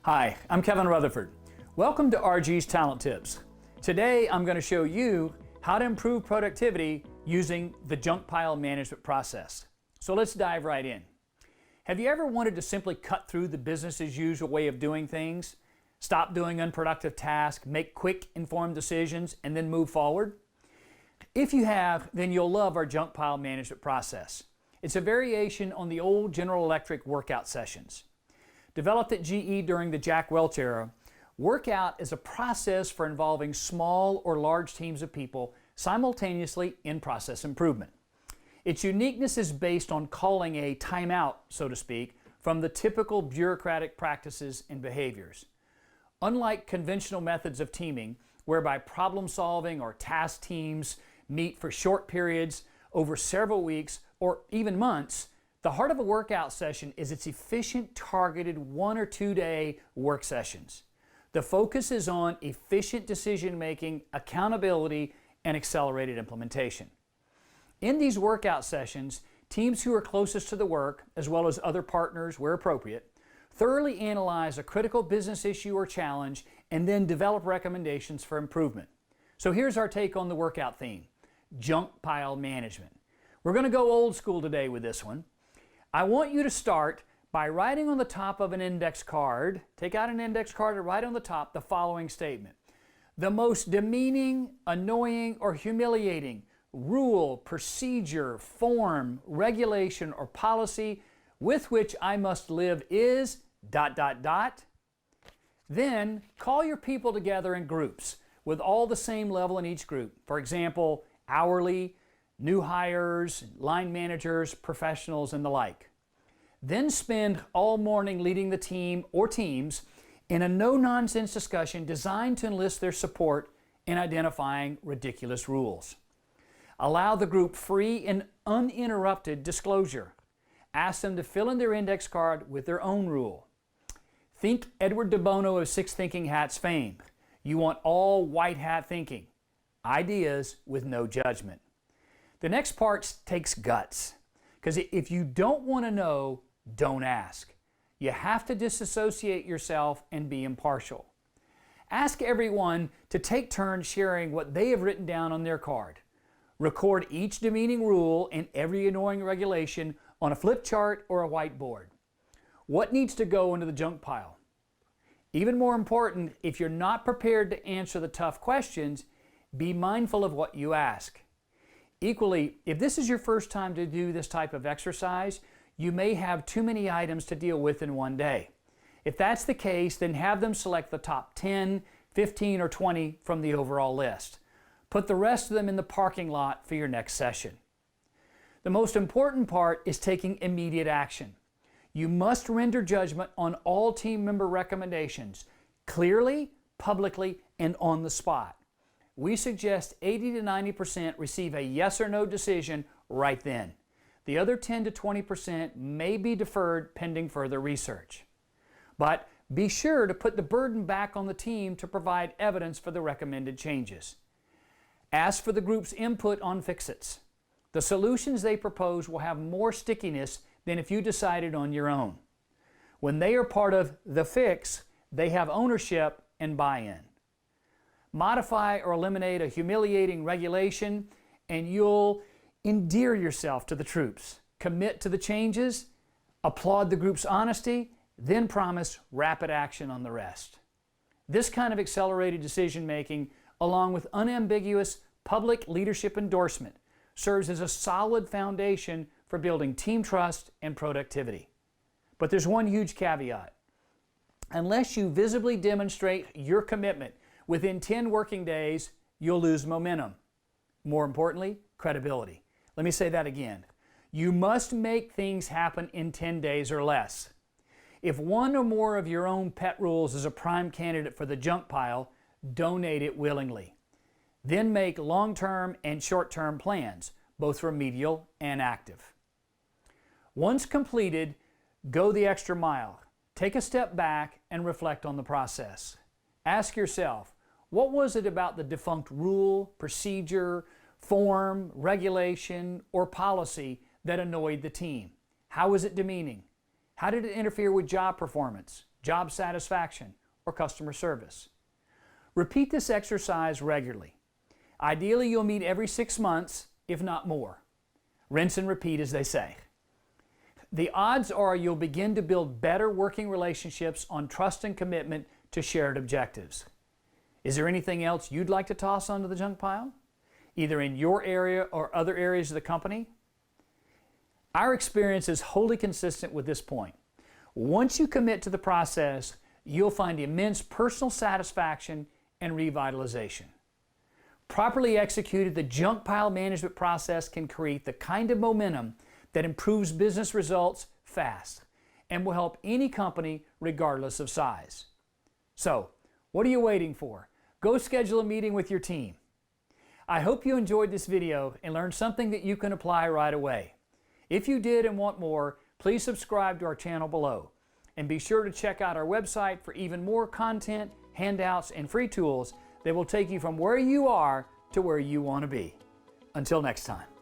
Hi, I'm Kevin Rutherford. Welcome to RG's Talent Tips. Today I'm going to show you how to improve productivity using the junk pile management process. So let's dive right in. Have you ever wanted to simply cut through the business as usual way of doing things? Stop doing unproductive tasks, make quick, informed decisions, and then move forward? If you have, then you'll love our junk pile management process. It's a variation on the old General Electric workout sessions. Developed at GE during the Jack Welch era, workout is a process for involving small or large teams of people simultaneously in process improvement. Its uniqueness is based on calling a timeout, so to speak, from the typical bureaucratic practices and behaviors. Unlike conventional methods of teaming, whereby problem-solving or task teams meet for short periods over several weeks or even months, the heart of a workout session is its efficient, targeted 1 or 2 day work sessions. The focus is on efficient decision-making, accountability, and accelerated implementation. In these workout sessions, teams who are closest to the work, as well as other partners where appropriate, thoroughly analyze a critical business issue or challenge and then develop recommendations for improvement. So here's our take on the workout theme: junk pile management. We're going to go old school today with this one. I want you to start by writing on the top of an index card, take out an index card and write on the top the following statement: the most demeaning, annoying, or humiliating rule, procedure, form, regulation, or policy with which I must live is ... Then call your people together in groups with all the same level in each group. For example, hourly, new hires, line managers, professionals, and the like. Then spend all morning leading the team or teams in a no-nonsense discussion designed to enlist their support in identifying ridiculous rules. Allow the group free and uninterrupted disclosure. Ask them to fill in their index card with their own rule. Think Edward de Bono of Six Thinking Hats fame. You want all white hat thinking. Ideas with no judgment. The next part takes guts, because if you don't want to know, don't ask. You have to disassociate yourself and be impartial. Ask everyone to take turns sharing what they have written down on their card. Record each demeaning rule and every annoying regulation on a flip chart or a whiteboard. What needs to go into the junk pile? Even more important, if you're not prepared to answer the tough questions, be mindful of what you ask. Equally, if this is your first time to do this type of exercise, you may have too many items to deal with in one day. If that's the case, then have them select the top 10, 15, or 20 from the overall list. Put the rest of them in the parking lot for your next session. The most important part is taking immediate action. You must render judgment on all team member recommendations, clearly, publicly, and on the spot. We suggest 80 to 90% receive a yes or no decision right then. The other 10 to 20% may be deferred pending further research. But be sure to put the burden back on the team to provide evidence for the recommended changes. Ask for the group's input on fix-its. The solutions they propose will have more stickiness than if you decided on your own. When they are part of the fix, they have ownership and buy-in. Modify or eliminate a humiliating regulation, and you'll endear yourself to the troops. Commit to the changes, applaud the group's honesty, then promise rapid action on the rest. This kind of accelerated decision-making, along with unambiguous public leadership endorsement, serves as a solid foundation for building team trust and productivity. But there's one huge caveat. Unless you visibly demonstrate your commitment within 10 working days, you'll lose momentum. More importantly, credibility. Let me say that again. You must make things happen in 10 days or less. If one or more of your own pet rules is a prime candidate for the junk pile, donate it willingly. Then make long-term and short-term plans, both remedial and active. Once completed, go the extra mile. Take a step back and reflect on the process. Ask yourself, what was it about the defunct rule, procedure, form, regulation, or policy that annoyed the team? How was it demeaning? How did it interfere with job performance, job satisfaction, or customer service? Repeat this exercise regularly. Ideally, you'll meet every 6 months, if not more. Rinse and repeat, as they say. The odds are you'll begin to build better working relationships on trust and commitment to shared objectives. Is there anything else you'd like to toss onto the junk pile, either in your area or other areas of the company? Our experience is wholly consistent with this point. Once you commit to the process, you'll find immense personal satisfaction and revitalization. Properly executed, the junk pile management process can create the kind of momentum that improves business results fast and will help any company regardless of size. So, what are you waiting for? Go schedule a meeting with your team. I hope you enjoyed this video and learned something that you can apply right away. If you did and want more, please subscribe to our channel below. And be sure to check out our website for even more content, handouts, and free tools that will take you from where you are to where you want to be. Until next time.